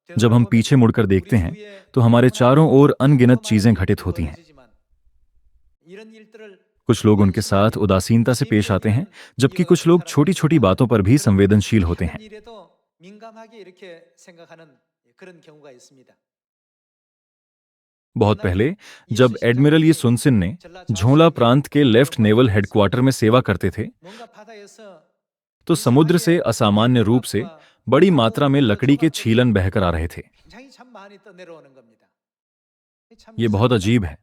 जब हम पीछे मुड़कर देखते हैं तो हमारे चारों ओर अनगिनत चीजें घटित होती हैं। कुछ लोग उनके साथ उदासीनता से पेश आते हैं, जबकि कुछ लोग छोटी छोटी बातों पर भी संवेदनशील होते हैं। बहुत पहले जब एडमिरल ये सुनसिन ने झोला प्रांत के लेफ्ट नेवल हेडक्वार्टर में सेवा करते थे, तो समुद्र से असामान्य रूप से बड़ी मात्रा में लकड़ी के छीलन बहकर आ रहे थे। ये बहुत अजीब है।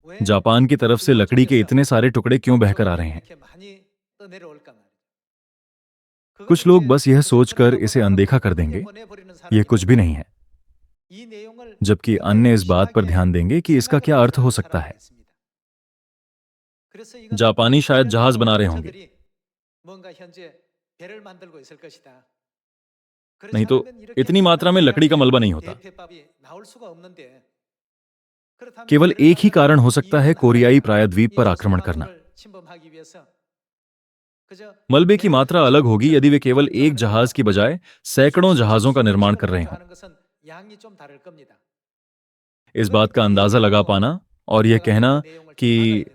जापान की तरफ से लकड़ी के इतने सारे टुकड़े क्यों बहकर आ रहे हैं? कुछ लोग बस यह सोचकर इसे अनदेखा कर देंगे, यह कुछ भी नहीं है, जबकि अन्य इस बात पर ध्यान देंगे कि इसका क्या अर्थ हो सकता है। जापानी शायद जहाज बना रहे होंगे, नहीं तो इतनी मात्रा में लकड़ी का मलबा नहीं होता। केवल एक ही कारण हो सकता है कोरियाई प्रायद्वीप पर आक्रमण करना। मलबे की मात्रा अलग होगी यदि वे केवल एक जहाज की बजाय सैकड़ों जहाजों का निर्माण कर रहे हों। इस बात का अंदाजा लगा पाना और यह कहना कि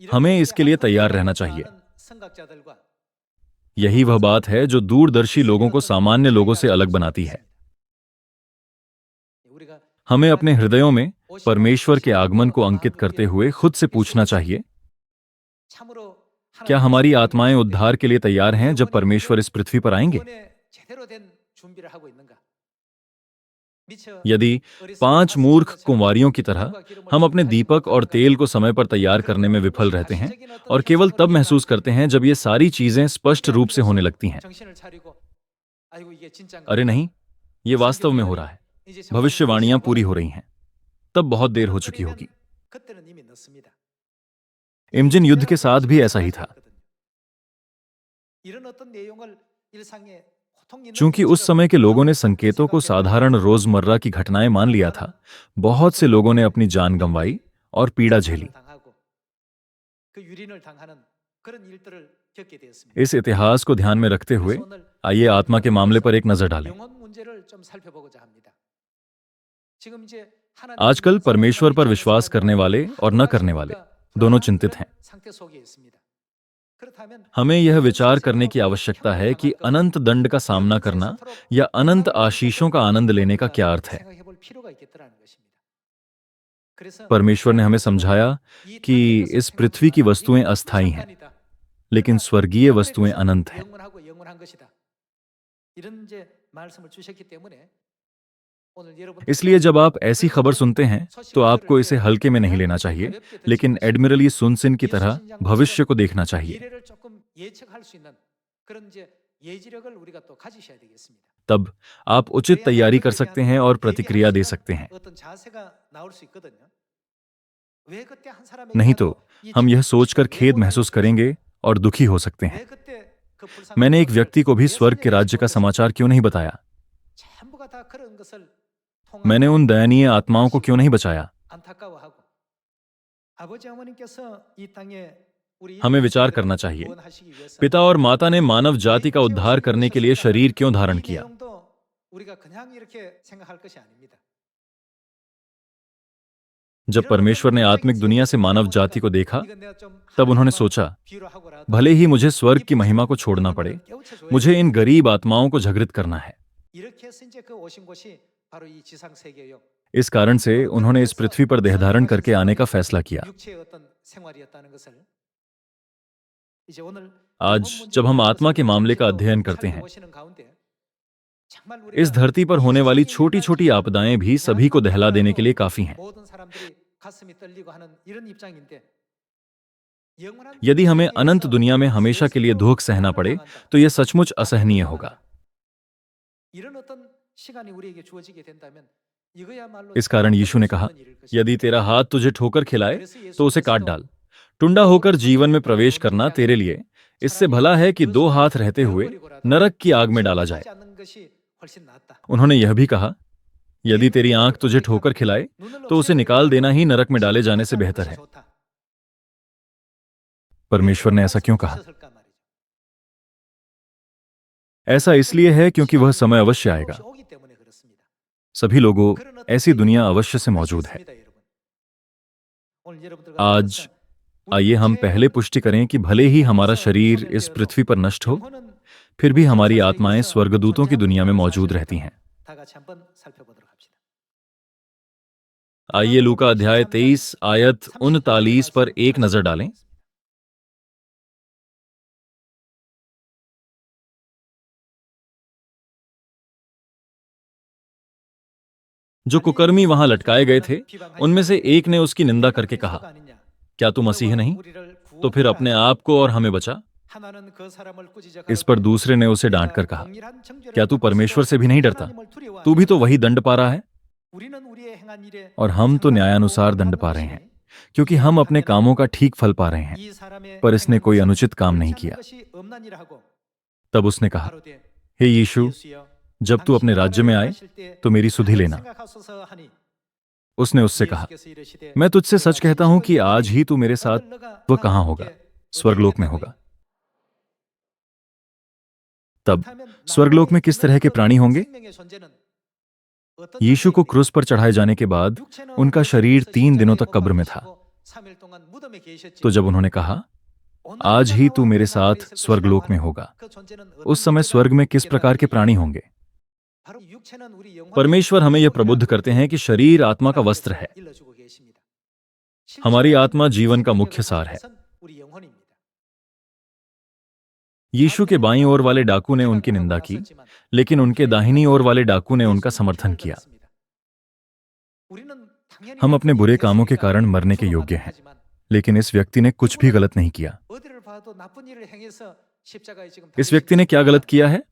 हमें इसके लिए तैयार रहना चाहिए, यही वह बात है जो दूरदर्शी लोगों को सामान्य लोगों से अलग बनाती है। हमें अपने हृदयों में परमेश्वर के आगमन को अंकित करते हुए खुद से पूछना चाहिए, क्या हमारी आत्माएं उद्धार के लिए तैयार हैं जब परमेश्वर इस पृथ्वी पर आएंगे? यदि 5 मूर्ख कुंवारियों की तरह हम अपने दीपक और तेल को समय पर तैयार करने में विफल रहते हैं और केवल तब महसूस करते हैं जब ये सारी चीजें स्पष्ट रूप से होने लगती हैं, अरे नहीं, ये वास्तव में हो रहा है, भविष्यवाणियां पूरी हो रही हैं, तब बहुत देर हो चुकी होगी। इमजिन युद्ध के साथ भी ऐसा ही था। चूंकि उस समय के लोगों ने संकेतों को साधारण रोजमर्रा की घटनाएं मान लिया था, बहुत से लोगों ने अपनी जान गंवाई और पीड़ा झेली। इस इतिहास को ध्यान में रखते हुए आइए आत्मा के मामले पर एक नजर डालें। आजकल परमेश्वर पर विश्वास करने वाले और न करने वाले दोनों चिंतित हैं। हमें यह विचार करने की आवश्यकता है कि अनंत दंड का सामना करना या अनंत आशीषों का आनंद लेने का क्या अर्थ है। परमेश्वर ने हमें समझाया कि इस पृथ्वी की वस्तुएं अस्थायी हैं, लेकिन स्वर्गीय वस्तुएं अनंत हैं। इसलिए जब आप ऐसी खबर सुनते हैं तो आपको इसे हल्के में नहीं लेना चाहिए, लेकिन एडमिरल ये सुनसिन की तरह भविष्य को देखना चाहिए। तब आप उचित तैयारी कर सकते हैं और प्रतिक्रिया दे सकते हैं। नहीं तो हम यह सोचकर खेद महसूस करेंगे और दुखी हो सकते हैं, मैंने एक व्यक्ति को भी स्वर्ग के राज्य का समाचार क्यों नहीं बताया? मैंने उन दयनीय आत्माओं को क्यों नहीं बचाया? हमें विचार करना चाहिए, पिता और माता ने मानव जाति का उद्धार करने के लिए शरीर क्यों धारण किया? जब परमेश्वर ने आत्मिक दुनिया से मानव जाति को देखा, तब उन्होंने सोचा, भले ही मुझे स्वर्ग की महिमा को छोड़ना पड़े, मुझे इन गरीब आत्माओं को जागृत करना है। इस कारण से उन्होंने इस पृथ्वी पर देहधारण करके आने का फैसला किया। आज जब हम आत्मा के मामले का अध्ययन करते हैं, इस धरती पर होने वाली छोटी छोटी आपदाएं भी सभी को दहला देने के लिए काफी हैं। यदि हमें अनंत दुनिया में हमेशा के लिए दुख सहना पड़े तो यह सचमुच असहनीय होगा। इस कारण यीशु ने कहा, यदि तेरा हाथ तुझे ठोकर खिलाए तो उसे काट डाल। टुंडा होकर जीवन में प्रवेश करना तेरे लिए इससे भला है कि 2 हाथ रहते हुए नरक की आग में डाला जाए। उन्होंने यह भी कहा, यदि तेरी आंख तुझे ठोकर खिलाए तो उसे निकाल देना ही नरक में डाले जाने से बेहतर है। परमेश्वर ने ऐसा क्यों कहा? ऐसा इसलिए है क्योंकि वह समय अवश्य आएगा। सभी लोगों, ऐसी दुनिया अवश्य से मौजूद है। आज आइए हम पहले पुष्टि करें कि भले ही हमारा शरीर इस पृथ्वी पर नष्ट हो, फिर भी हमारी आत्माएं स्वर्गदूतों की दुनिया में मौजूद रहती हैं। आइए लूका अध्याय 23 आयत 39 पर एक नजर डालें। जो कुकर्मी वहां लटकाए गए थे, उनमें से एक ने उसकी निंदा करके कहा, क्या तू मसीह नहीं? तो फिर अपने आप को और हमें बचा। इस पर दूसरे ने उसे डांट कर कहा, क्या तू परमेश्वर से भी नहीं डरता? तू भी तो वही दंड पा रहा है और हम तो न्यायानुसार दंड पा रहे हैं, क्योंकि हम अपने कामों का ठीक फल पा रहे हैं, पर इसने कोई अनुचित काम नहीं किया। तब उसने कहा, हे यीशु, जब तू अपने राज्य में आए तो मेरी सुधि लेना। उसने उससे कहा, मैं तुझसे सच कहता हूं कि आज ही तू मेरे साथ, वह कहां होगा? स्वर्गलोक में होगा। तब स्वर्गलोक में किस तरह के प्राणी होंगे? यीशु को क्रूस पर चढ़ाए जाने के बाद उनका शरीर 3 दिनों तक कब्र में था। तो जब उन्होंने कहा, आज ही तू मेरे साथ स्वर्गलोक में होगा, उस समय स्वर्ग में किस प्रकार के प्राणी होंगे? परमेश्वर हमें यह प्रबुद्ध करते हैं कि शरीर आत्मा का वस्त्र है। हमारी आत्मा जीवन का मुख्य सार है। यीशु के बाईं ओर वाले डाकू ने उनकी निंदा की, लेकिन उनके दाहिनी ओर वाले डाकू ने उनका समर्थन किया। हम अपने बुरे कामों के कारण मरने के योग्य हैं, लेकिन इस व्यक्ति ने कुछ भी गलत नहीं किया। इस व्यक्ति ने क्या गलत किया है?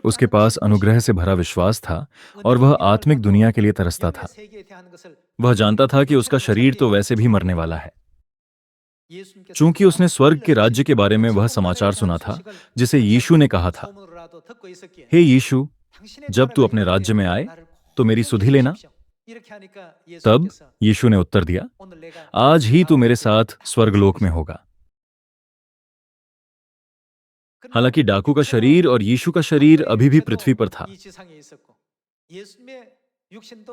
उसके पास अनुग्रह से भरा विश्वास था और वह आत्मिक दुनिया के लिए तरसता था। वह जानता था कि उसका शरीर तो वैसे भी मरने वाला है। चूंकि उसने स्वर्ग के राज्य के बारे में वह समाचार सुना था जिसे यीशु ने कहा था, हे यीशु, जब तू अपने राज्य में आए तो मेरी सुधि लेना। तब यीशु ने उत्तर दिया, आज ही तू मेरे साथ स्वर्गलोक में होगा। हालांकि डाकू का शरीर और यीशु का शरीर अभी भी पृथ्वी पर था।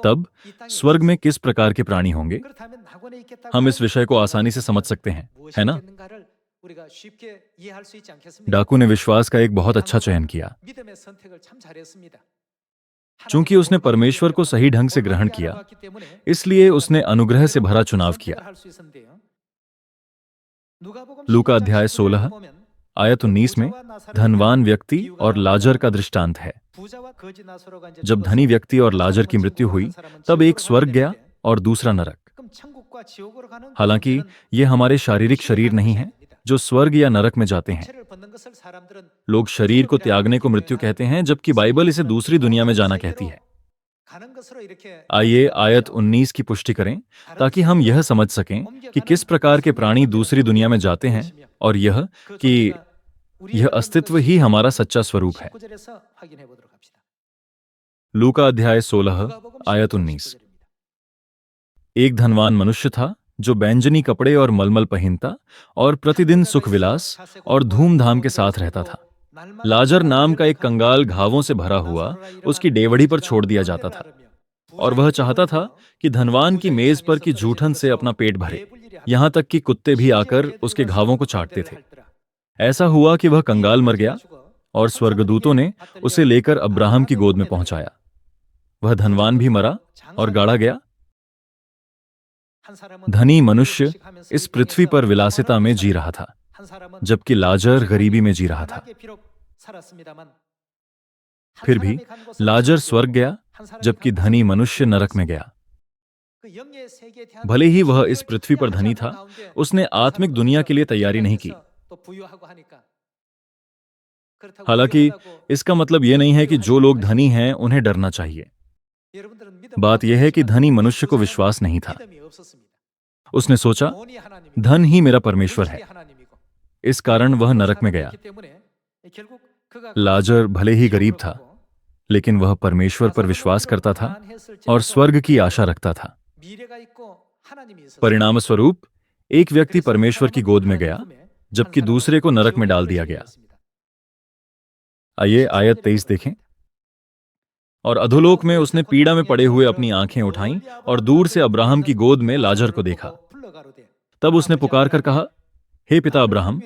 तब स्वर्ग में किस प्रकार के प्राणी होंगे? हम इस विषय को आसानी से समझ सकते हैं, है ना? डाकू ने विश्वास का एक बहुत अच्छा चयन किया। चूंकि उसने परमेश्वर को सही ढंग से ग्रहण किया, इसलिए उसने अनुग्रह से भरा चुनाव किया। लूका अध्याय 16 आयत 19 में धनवान व्यक्ति और लाजर का दृष्टांत है। जब धनी व्यक्ति और लाजर की मृत्यु हुई, तब एक स्वर्ग गया और दूसरा नरक। हालांकि ये हमारे शारीरिक शरीर नहीं हैं जो स्वर्ग या नरक में जाते हैं। लोग शरीर को त्यागने को मृत्यु कहते हैं, जबकि बाइबल इसे दूसरी दुनिया में जाना कहती है। आइए आयत 19 की पुष्टि करें ताकि हम यह समझ सकें कि किस प्रकार के प्राणी दूसरी दुनिया में जाते हैं और यह कि यह अस्तित्व ही हमारा सच्चा स्वरूप है। लूका अध्याय 16 आयत 19। एक धनवान मनुष्य था जो बैंजनी कपड़े और मलमल पहनता और प्रतिदिन सुख विलास और धूमधाम के साथ रहता था। लाजर नाम का एक कंगाल घावों से भरा हुआ उसकी डेवढ़ी पर छोड़ दिया जाता था और वह चाहता था कि धनवान की मेज पर की जूठन से अपना पेट भरे, यहां तक कि कुत्ते भी आकर उसके घावों को चाटते थे। ऐसा हुआ कि वह कंगाल मर गया और स्वर्गदूतों ने उसे लेकर अब्राहम की गोद में पहुंचाया। वह धनवान भी मरा और गाड़ा गया। धनी मनुष्य इस पृथ्वी पर विलासिता में जी रहा था, जबकि लाजर गरीबी में जी रहा था। फिर भी लाजर स्वर्ग गया, जबकि धनी मनुष्य नरक में गया। भले ही वह इस पृथ्वी पर धनी था, उसने आत्मिक दुनिया के लिए तैयारी नहीं की। हालांकि इसका मतलब यह नहीं है कि जो लोग धनी हैं उन्हें डरना चाहिए। बात यह है कि धनी मनुष्य को विश्वास नहीं था। उसने सोचा, धन ही मेरा परमेश्वर है, इस कारण वह नरक में गया। लाजर भले ही गरीब था, लेकिन वह परमेश्वर पर विश्वास करता था और स्वर्ग की आशा रखता था। परिणाम स्वरूप एक व्यक्ति परमेश्वर की गोद में गया, जबकि दूसरे को नरक में डाल दिया गया। आइए आयत 23 देखें। और अधोलोक में उसने पीड़ा में पड़े हुए अपनी आंखें उठाईं और दूर से अब्राहम की गोद में लाजर को देखा। तब उसने पुकार कर कहा, हे पिता अब्राहम,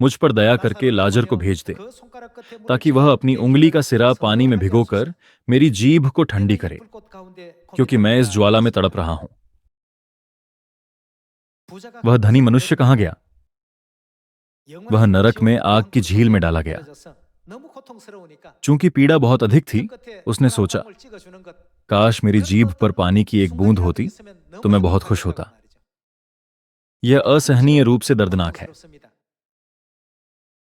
मुझ पर दया करके लाजर को भेज दे, ताकि वह अपनी उंगली का सिरा पानी में भिगोकर मेरी जीभ को ठंडी करे, क्योंकि मैं इस ज्वाला में तड़प रहा हूं। वह धनी मनुष्य कहां गया? वह नरक में आग की झील में डाला गया। चूंकि पीड़ा बहुत अधिक थी, उसने सोचा, काश मेरी जीभ पर पानी की एक बूंद होती तो मैं बहुत खुश होता। यह असहनीय रूप से दर्दनाक है।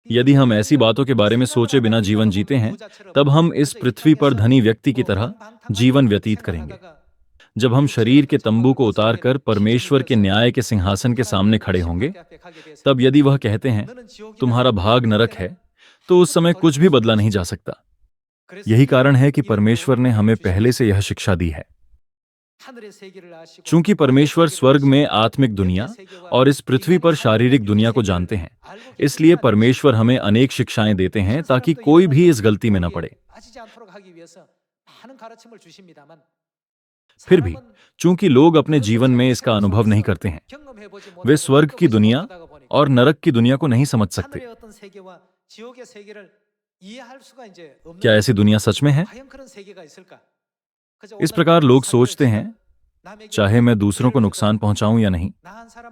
यदि हम ऐसी बातों के बारे में सोचे बिना जीवन जीते हैं, तब हम इस पृथ्वी पर धनी व्यक्ति की तरह जीवन व्यतीत करेंगे। जब हम शरीर के तंबू को उतारकर परमेश्वर के न्याय के सिंहासन के सामने खड़े होंगे, तब यदि वह कहते हैं, तुम्हारा भाग नरक है, तो उस समय कुछ भी बदला नहीं जा सकता। यही कारण है कि परमेश्वर ने हमें पहले से यह शिक्षा दी है। चूंकि परमेश्वर स्वर्ग में आत्मिक दुनिया और इस पृथ्वी पर शारीरिक दुनिया को जानते हैं, इसलिए परमेश्वर हमें अनेक शिक्षाएं देते हैं ताकि कोई भी इस गलती में न पड़े। फिर भी चूंकि लोग अपने जीवन में इसका अनुभव नहीं करते हैं, वे स्वर्ग की दुनिया और नरक की दुनिया को नहीं समझ सकते। क्या ऐसी दुनिया सच में है? इस प्रकार लोग सोचते हैं, चाहे मैं दूसरों को नुकसान पहुंचाऊं या नहीं,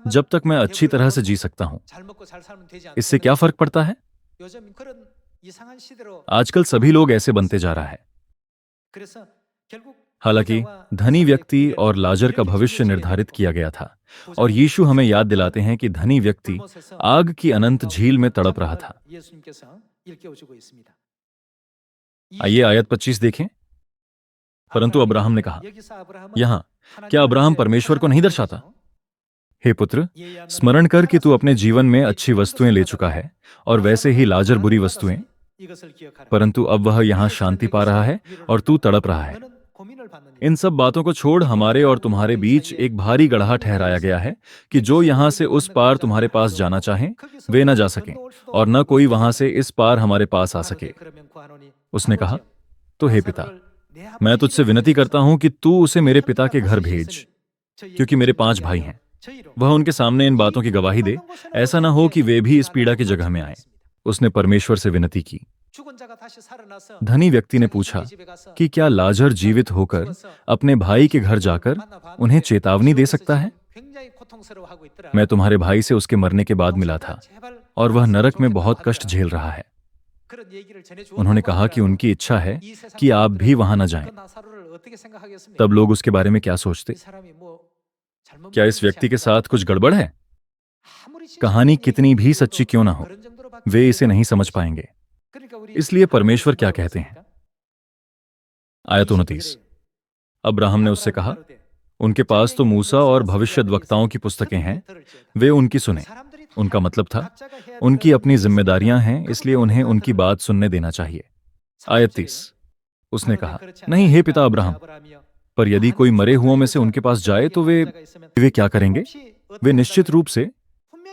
जब तक मैं अच्छी तरह से जी सकता हूं, इससे क्या फर्क पड़ता है? आजकल सभी लोग ऐसे बनते जा रहा है। हालांकि धनी व्यक्ति और लाजर का भविष्य निर्धारित किया गया था, और यीशु हमें याद दिलाते हैं कि धनी व्यक्ति आग की अनंत झील में तड़प रहा था। आइए आयत 25 देखें। परंतु अब्राहम ने कहा, यहां क्या अब्राहम परमेश्वर को नहीं दर्शाता? हे पुत्र, स्मरण कर कि तू अपने जीवन में अच्छी वस्तुएं ले चुका है और वैसे ही लाजर बुरी वस्तुएं, परंतु अब वह यहां शांति पा रहा है और तू तड़प रहा है। इन सब बातों को छोड़ हमारे और तुम्हारे बीच एक भारी गढ़ा ठहराया गया है कि जो यहां से उस पार तुम्हारे पास जाना चाहें, वे न जा सकें, और न कोई वहां से इस पार हमारे पास आ सके। उसने कहा, तो हे पिता, मैं तुझसे विनती करता हूं कि तू उसे मेरे पिता के घर भेज, क्योंकि मेरे 5 भाई हैं। वह उनके सामने इन बातों की गवाही दे, ऐसा न हो कि वे भी इस पीड़ा की जगह में आए। उसने परमेश्वर से विनती की। धनी व्यक्ति ने पूछा कि क्या लाजर जीवित होकर अपने भाई के घर जाकर उन्हें चेतावनी दे सकता है? मैं तुम्हारे भाई से उसके मरने के बाद मिला था और वह नरक में बहुत कष्ट झेल रहा है। उन्होंने कहा कि उनकी इच्छा है कि आप भी वहां न जाएं। तब लोग उसके बारे में क्या सोचते? क्या इस व्यक्ति के साथ कुछ गड़बड़ है? कहानी कितनी भी सच्ची क्यों ना हो, वे इसे नहीं समझ पाएंगे। इसलिए परमेश्वर क्या कहते हैं? आयत 29। अब्राहम ने उससे कहा, उनके पास तो मूसा और भविष्यद्वक्ताओं की पुस्तकें हैं, वे उनकी सुने। उनका मतलब था, उनकी अपनी जिम्मेदारियां हैं, इसलिए उन्हें उनकी बात सुनने देना चाहिए। आयत 30। उसने कहा, नहीं हे पिता अब्राहम, पर यदि कोई मरे हुओं में से उनके पास जाए तो वे क्या करेंगे? वे निश्चित रूप से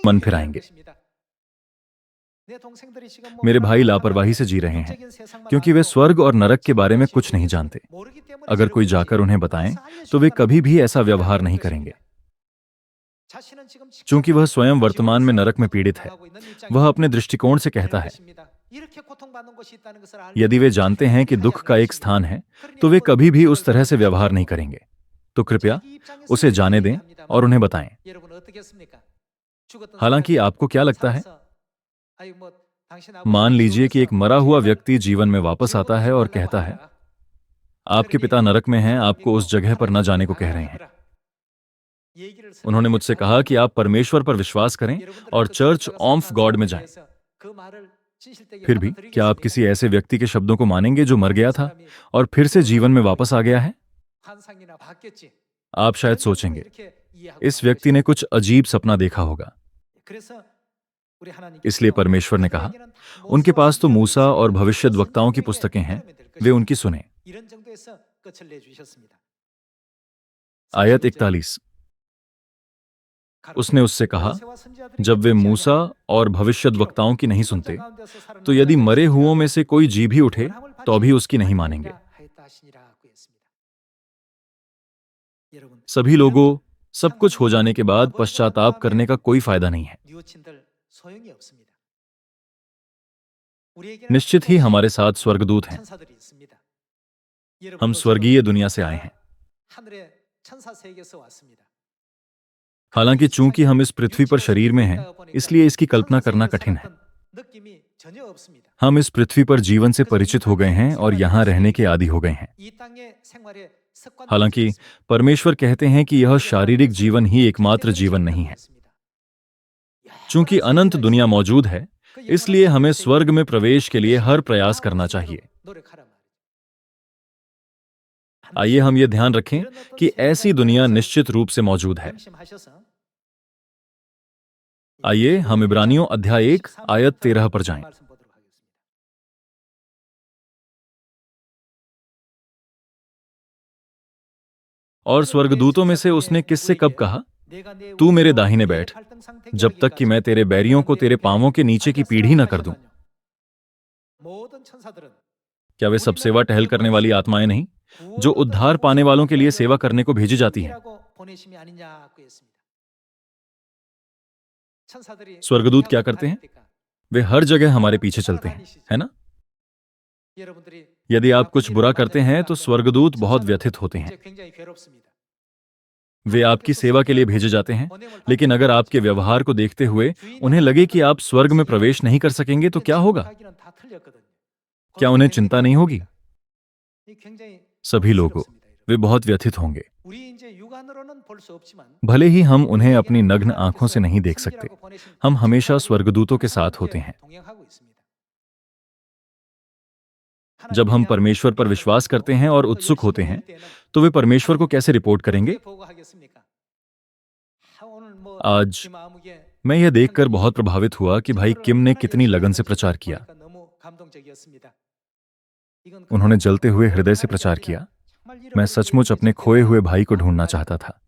मन फिराएंगे। मेरे भाई लापरवाही से जी रहे हैं, क्योंकि वे स्वर्ग और नरक के बारे में कुछ नहीं जानते। अगर कोई जाकर उन्हें बताएं तो वे कभी भी ऐसा व्यवहार नहीं करेंगे। चूंकि वह स्वयं वर्तमान में नरक में पीड़ित है, वह अपने दृष्टिकोण से कहता है। यदि वे जानते हैं कि दुख का एक स्थान है, तो वे कभी भी उस तरह से व्यवहार नहीं करेंगे। तो कृपया उसे जाने दें और उन्हें बताएं। हालांकि आपको क्या लगता है? मान लीजिए कि एक मरा हुआ व्यक्ति जीवन में वापस आता है और कहता है, आपके पिता नरक में हैं, आपको उस जगह पर न जाने को कह रहे हैं। उन्होंने मुझसे कहा कि आप परमेश्वर पर विश्वास करें और चर्च ऑफ गॉड में जाएं। फिर भी क्या आप किसी ऐसे व्यक्ति के शब्दों को मानेंगे जो मर गया था और फिर से जीवन में वापस आ गया है? आप शायद सोचेंगे, इस व्यक्ति ने कुछ अजीब सपना देखा होगा। इसलिए परमेश्वर ने कहा, उनके पास तो मूसा और भविष्यद्वक्ताओं की पुस्तकें हैं, वे उनकी सुने। आयत 41। उसने उससे कहा, जब वे मूसा और भविष्यद्वक्ताओं की नहीं सुनते, तो यदि मरे हुओं में से कोई जी भी उठे तो भी उसकी नहीं मानेंगे। सभी लोगों, सब कुछ हो जाने के बाद पश्चाताप करने का कोई फायदा नहीं है। निश्चित ही हमारे साथ स्वर्गदूत हैं। हम स्वर्गीय दुनिया से आए हैं। हालांकि चूंकि हम इस पृथ्वी पर शरीर में हैं, इसलिए इसकी कल्पना करना कठिन है। हम इस पृथ्वी पर जीवन से परिचित हो गए हैं और यहां रहने के आदी हो गए हैं। हालांकि परमेश्वर कहते हैं कि यह शारीरिक जीवन ही एकमात्र जीवन नहीं है। चूंकि अनंत दुनिया मौजूद है, इसलिए हमें स्वर्ग में प्रवेश के लिए हर प्रयास करना चाहिए। आइए हम ये ध्यान रखें कि ऐसी दुनिया निश्चित रूप से मौजूद है। आइए हम इब्रानियों अध्याय 1 आयत 13 पर जाएं। और स्वर्गदूतों में से उसने किससे कब कहा, तू मेरे दाहिने बैठ, जब तक कि मैं तेरे बैरियों को तेरे पांवों के नीचे की पीढ़ी न कर दूं। क्या वे सब सेवा टहल करने वाली आत्माएं नहीं, जो उद्धार पाने वालों के लिए सेवा करने को भेजी जाती हैं? स्वर्गदूत क्या करते हैं? वे हर जगह हमारे पीछे चलते हैं, है ना? यदि आप कुछ बुरा करते हैं तो स्वर्गदूत बहुत व्यथित होते हैं। वे आपकी सेवा के लिए भेजे जाते हैं, लेकिन अगर आपके व्यवहार को देखते हुए उन्हें लगे कि आप स्वर्ग में प्रवेश नहीं कर सकेंगे तो क्या होगा? क्या उन्हें चिंता नहीं होगी? सभी लोगों, वे बहुत व्यथित होंगे। भले ही हम उन्हें अपनी नग्न आंखों से नहीं देख सकते, हम हमेशा स्वर्गदूतों के साथ होते हैं। जब हम परमेश्वर पर विश्वास करते हैं और उत्सुक होते हैं, तो वे परमेश्वर को कैसे रिपोर्ट करेंगे? आज मैं यह देखकर बहुत प्रभावित हुआ कि भाई किम ने कितनी लगन से प्रचार किया। उन्होंने जलते हुए हृदय से प्रचार किया। मैं सचमुच अपने खोए हुए भाई को ढूंढना चाहता था।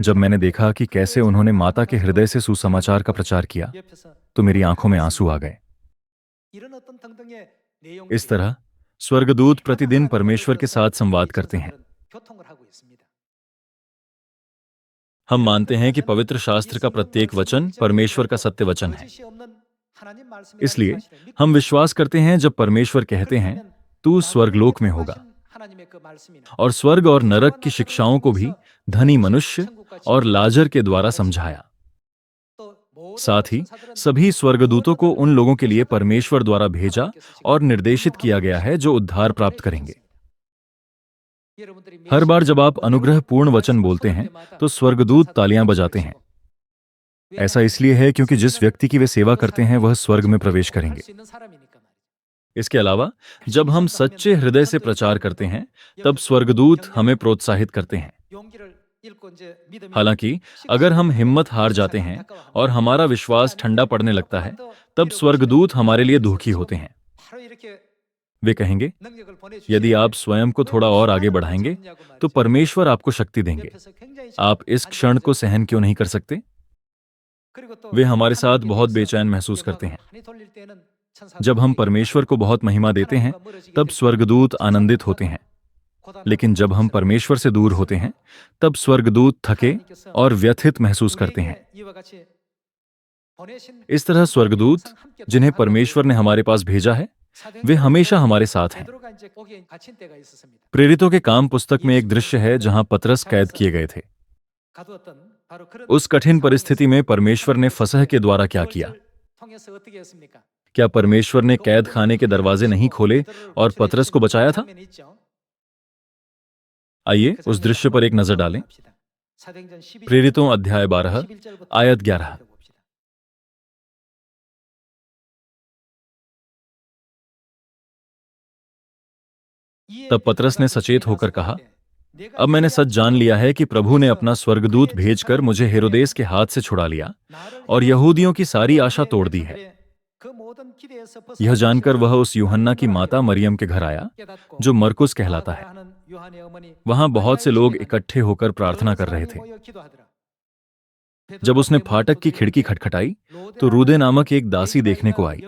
जब मैंने देखा कि कैसे उन्होंने माता के हृदय से सुसमाचार का प्रचार किया, तो मेरी आंखों में आंसू आ गए। इस तरह स्वर्गदूत प्रतिदिन परमेश्वर के साथ संवाद करते हैं। हम मानते हैं कि पवित्र शास्त्र का प्रत्येक वचन परमेश्वर का सत्य वचन है। इसलिए हम विश्वास करते हैं जब परमेश्वर कहते हैं, तू स्वर्गलोक में होगा, और स्वर्ग और नरक की शिक्षाओं को भी धनी मनुष्य और लाजर के द्वारा समझाया। साथ ही सभी स्वर्गदूतों को उन लोगों के लिए परमेश्वर द्वारा भेजा और निर्देशित किया गया है जो उद्धार प्राप्त करेंगे। हर बार जब आप अनुग्रहपूर्ण वचन बोलते हैं तो स्वर्गदूत तालियां बजाते हैं। ऐसा इसलिए है क्योंकि जिस व्यक्ति की वे सेवा करते हैं वह स्वर्ग में प्रवेश करेंगे। इसके अलावा जब हम सच्चे हृदय से प्रचार करते हैं, तब स्वर्गदूत हमें प्रोत्साहित करते हैं। हालांकि अगर हम हिम्मत हार जाते हैं और हमारा विश्वास ठंडा पड़ने लगता है, तब स्वर्गदूत हमारे लिए दुखी होते हैं। वे कहेंगे, यदि आप स्वयं को थोड़ा और आगे बढ़ाएंगे तो परमेश्वर आपको शक्ति देंगे। आप इस क्षण को सहन क्यों नहीं कर सकते? वे हमारे साथ बहुत बेचैन महसूस करते हैं। जब हम परमेश्वर को बहुत महिमा देते हैं, तब स्वर्गदूत आनंदित होते हैं। लेकिन जब हम परमेश्वर से दूर होते हैं, तब स्वर्गदूत थके और व्यथित महसूस करते हैं। इस तरह स्वर्गदूत, जिन्हें परमेश्वर ने हमारे पास भेजा है, वे हमेशा हमारे साथ हैं। प्रेरितों के काम पुस्तक में एक दृश्य है जहां पतरस कैद किए गए थे। उस कठिन परिस्थिति में परमेश्वर ने फसह के द्वारा क्या किया? क्या परमेश्वर ने कैद खाने के दरवाजे नहीं खोले और पतरस को बचाया था? आइए उस दृश्य पर एक नजर डालें। प्रेरितों अध्याय 12 आयत 11। तब पतरस ने सचेत होकर कहा, अब मैंने सच जान लिया है कि प्रभु ने अपना स्वर्गदूत भेजकर मुझे हेरोदेस के हाथ से छुड़ा लिया और यहूदियों की सारी आशा तोड़ दी है। यह जानकर वह उस यूहन्ना की माता मरियम के घर आया, जो मरकुस कहलाता है। वहां बहुत से लोग इकट्ठे होकर प्रार्थना कर रहे थे। जब उसने फाटक की खिड़की खटखटाई, तो रूदे नामक एक दासी देखने को आई।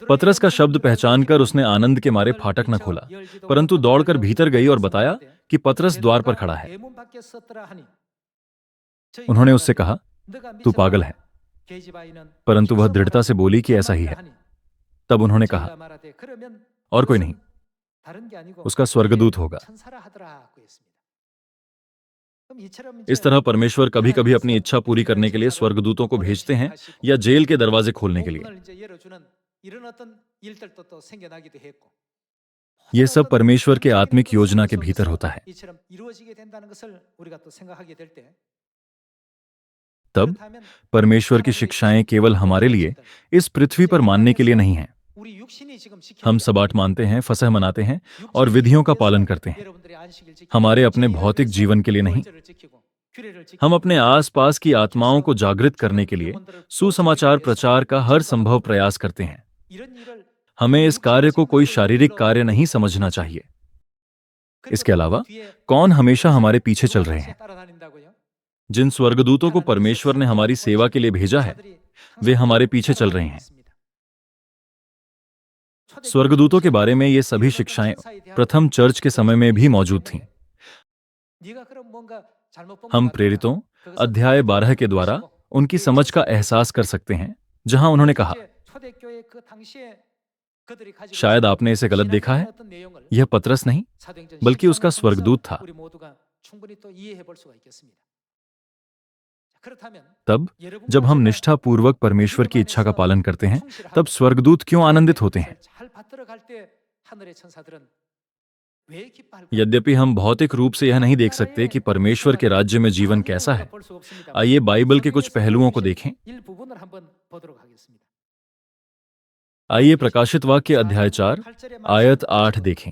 पतरस का शब्द पहचानकर उसने आनंद के मारे फाटक न खोला, परंतु दौड़कर भीतर गई और बताया कि पतरस द्वार पर खड़ा है। उन्होंने उससे कहा, तू पागल है, परंतु वह दृढ़ता से बोली कि ऐसा ही है। तब उन्होंने कहा, और कोई नहीं, उसका स्वर्गदूत होगा। इस तरह परमेश्वर कभी कभी अपनी इच्छा पूरी करने के लिए स्वर्गदूतों को भेजते हैं या जेल के दरवाजे खोलने के लिए। यह सब परमेश्वर के आत्मिक योजना के भीतर होता है। तब परमेश्वर की शिक्षाएं केवल हमारे लिए इस पृथ्वी पर मानने के लिए नहीं हैं। हम सबात मानते हैं, फसह मनाते हैं और विधियों का पालन करते हैं, हमारे अपने भौतिक जीवन के लिए नहीं। हम अपने आसपास की आत्माओं को जागृत करने के लिए सुसमाचार प्रचार का हर संभव प्रयास करते हैं। हमें इस कार्य को कोई शारीरिक कार्य नहीं समझना चाहिए। इसके अलावा कौन हमेशा हमारे पीछे चल रहे हैं? जिन स्वर्गदूतों को परमेश्वर ने हमारी सेवा के लिए भेजा है, वे हमारे पीछे चल रहे हैं। स्वर्गदूतों के बारे में ये सभी शिक्षाएं प्रथम चर्च के समय में भी मौजूद थीं। हम प्रेरितों अध्याय 12 के द्वारा उनकी समझ का एहसास कर सकते हैं, जहां उन्होंने कहा, शायद आपने इसे गलत देखा है, यह पतरस नहीं बल्कि उसका स्वर्गदूत था। तब जब हम निष्ठापूर्वक परमेश्वर की इच्छा का पालन करते हैं, तब स्वर्गदूत क्यों आनंदित होते हैं? यद्यपि हम भौतिक रूप से यह नहीं देख सकते कि परमेश्वर के राज्य में जीवन कैसा है, आइए बाइबल के कुछ पहलुओं को देखें। आइए प्रकाशित वाक्य अध्याय 4 आयत 8 देखें।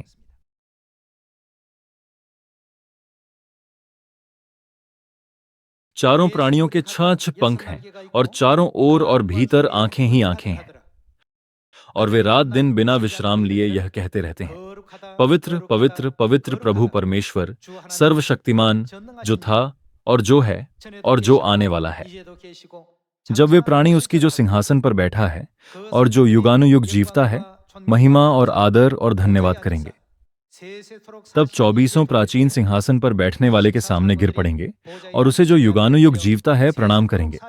चारों प्राणियों के 6 पंख हैं और चारों ओर और भीतर आंखें ही आंखें हैं, और वे रात दिन बिना विश्राम लिए यह कहते रहते हैं, पवित्र पवित्र पवित्र प्रभु परमेश्वर सर्वशक्तिमान, जो था और जो है और जो आने वाला है। जब वे प्राणी उसकी जो सिंहासन पर बैठा है और जो युगानुयुग जीवता है, महिमा और आदर और धन्यवाद करेंगे। तब 24 प्राचीन सिंहासन पर बैठने वाले के सामने गिर पड़ेंगे और उसे जो युगानुयुग जीवता है प्रणाम करेंगे,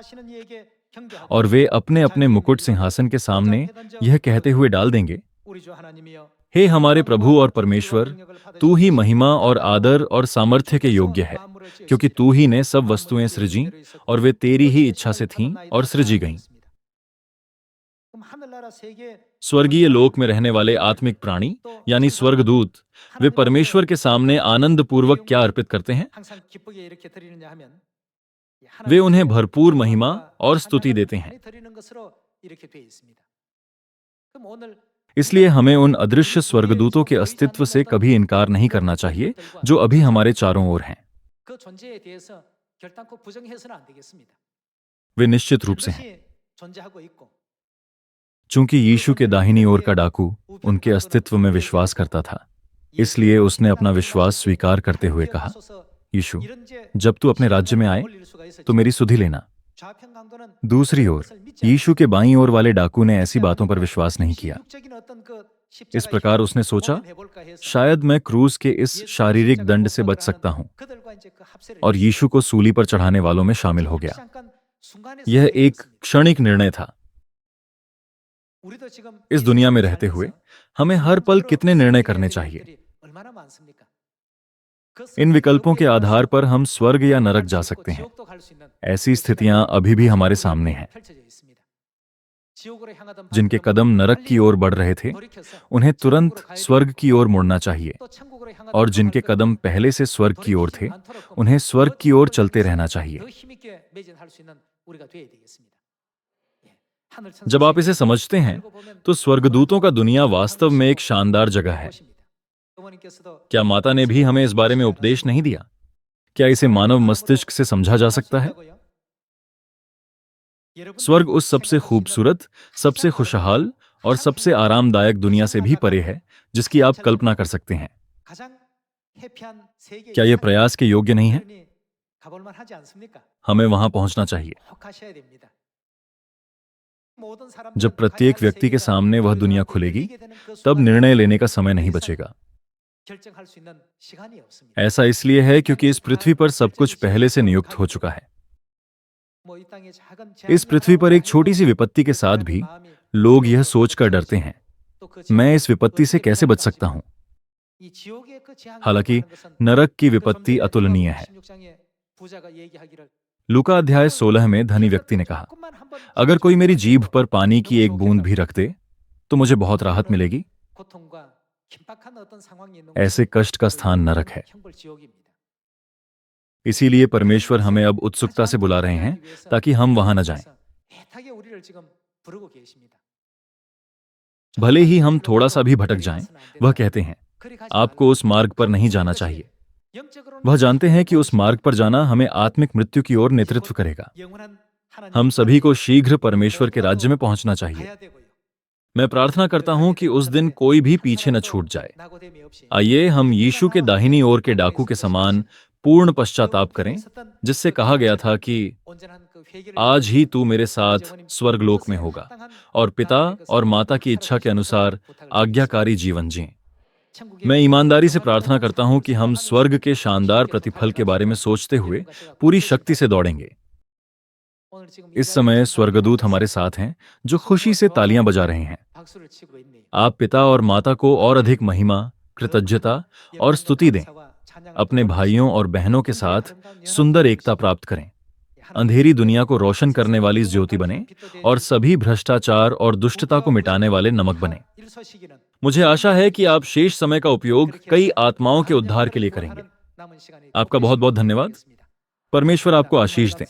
और वे अपने अपने मुकुट सिंहासन के सामने यह कहते हुए डाल देंगे, हे हमारे प्रभु और परमेश्वर, तू ही महिमा और आदर और सामर्थ्य के योग्य है, क्योंकि तू ही ने सब वस्तुएं सृजी और वे तेरी ही इच्छा से थीं और सृजी गईं। स्वर्गीय लोक में रहने वाले आत्मिक प्राणी यानी स्वर्गदूत, वे परमेश्वर के सामने आनंद पूर्वक क्या अर्पित करते हैं? वे उन्हें भरपूर महिमा और स्तुति देते हैं। इसलिए हमें उन अदृश्य स्वर्गदूतों के अस्तित्व से कभी इनकार नहीं करना चाहिए, जो अभी हमारे चारों ओर हैं। वे निश्चित रूप से हैं। चूंकि यीशु के दाहिनी ओर का डाकू उनके अस्तित्व में विश्वास करता था, इसलिए उसने अपना विश्वास स्वीकार करते हुए कहा, यीशु, जब तू अपने राज्य में आए तो मेरी सुधि लेना। दूसरी ओर यीशु के बाईं ओर वाले डाकू ने ऐसी बातों पर विश्वास नहीं किया। इस प्रकार उसने सोचा, शायद मैं क्रूस के इस शारीरिक दंड से बच सकता हूं, और यीशु को सूली पर चढ़ाने वालों में शामिल हो गया। यह एक क्षणिक निर्णय था। इस दुनिया में रहते हुए हमें हर पल कितने निर्णय करने चाहिए? इन विकल्पों के आधार पर हम स्वर्ग या नरक जा सकते हैं। ऐसी स्थितियां अभी भी हमारे सामने हैं। जिनके कदम नरक की ओर बढ़ रहे थे, उन्हें तुरंत स्वर्ग की ओर मुड़ना चाहिए, और जिनके कदम पहले से स्वर्ग की ओर थे, उन्हें स्वर्ग की ओर चलते रहना चाहिए। जब आप इसे समझते हैं, तो स्वर्गदूतों का दुनिया वास्तव में एक शानदार जगह है। क्या माता ने भी हमें इस बारे में उपदेश नहीं दिया? क्या इसे मानव मस्तिष्क से समझा जा सकता है? स्वर्ग उस सबसे खूबसूरत, सबसे खुशहाल और सबसे आरामदायक दुनिया से भी परे है जिसकी आप कल्पना कर सकते हैं। क्या यह प्रयास के योग्य नहीं है? हमें वहां पहुंचना चाहिए। जब प्रत्येक व्यक्ति के सामने वह दुनिया खुलेगी, तब निर्णय लेने का समय नहीं बचेगा। ऐसा इसलिए है क्योंकि इस पृथ्वी पर सब कुछ पहले से नियुक्त हो चुका है। इस पृथ्वी पर एक छोटी सी विपत्ति के साथ भी लोग यह सोचकर डरते हैं, मैं इस विपत्ति से कैसे बच सकता हूं? हालांकि नरक की विपत्ति अतुलनीय है। लूका अध्याय 16 में धनी व्यक्ति ने कहा, अगर कोई मेरी जीभ पर पानी की एक बूंद भी रख दे तो मुझे बहुत राहत मिलेगी। ऐसे कष्ट का स्थान नरक है। इसीलिए परमेश्वर हमें अब उत्सुकता से बुला रहे हैं ताकि हम वहां न जाएं। भले ही हम थोड़ा सा भी भटक जाएं, वह कहते हैं आपको उस मार्ग पर नहीं जाना चाहिए। वह जानते हैं कि उस मार्ग पर जाना हमें आत्मिक मृत्यु की ओर नेतृत्व करेगा। हम सभी को शीघ्र परमेश्वर के राज्य में पहुंचना चाहिए। मैं प्रार्थना करता हूं कि उस दिन कोई भी पीछे न छूट जाए। आइए हम यीशु के दाहिनी ओर के डाकू के समान पूर्ण पश्चाताप करें, जिससे कहा गया था कि आज ही तू मेरे साथ स्वर्गलोक में होगा और पिता और माता की इच्छा के अनुसार आज्ञाकारी जीवन जिएं। मैं ईमानदारी से प्रार्थना करता हूं कि हम स्वर्ग के शानदार प्रतिफल के बारे में सोचते हुए पूरी शक्ति से दौड़ेंगे। इस समय स्वर्गदूत हमारे साथ हैं जो खुशी से तालियां बजा रहे हैं। आप पिता और माता को और अधिक महिमा, कृतज्ञता और स्तुति दें। अपने भाइयों और बहनों के साथ सुंदर एकता प्राप्त करें। अंधेरी दुनिया को रोशन करने वाली ज्योति बने और सभी भ्रष्टाचार और दुष्टता को मिटाने वाले नमक बने। मुझे आशा है कि आप शेष समय का उपयोग कई आत्माओं के उद्धार के लिए करेंगे। आपका बहुत बहुत धन्यवाद। परमेश्वर आपको आशीष दें।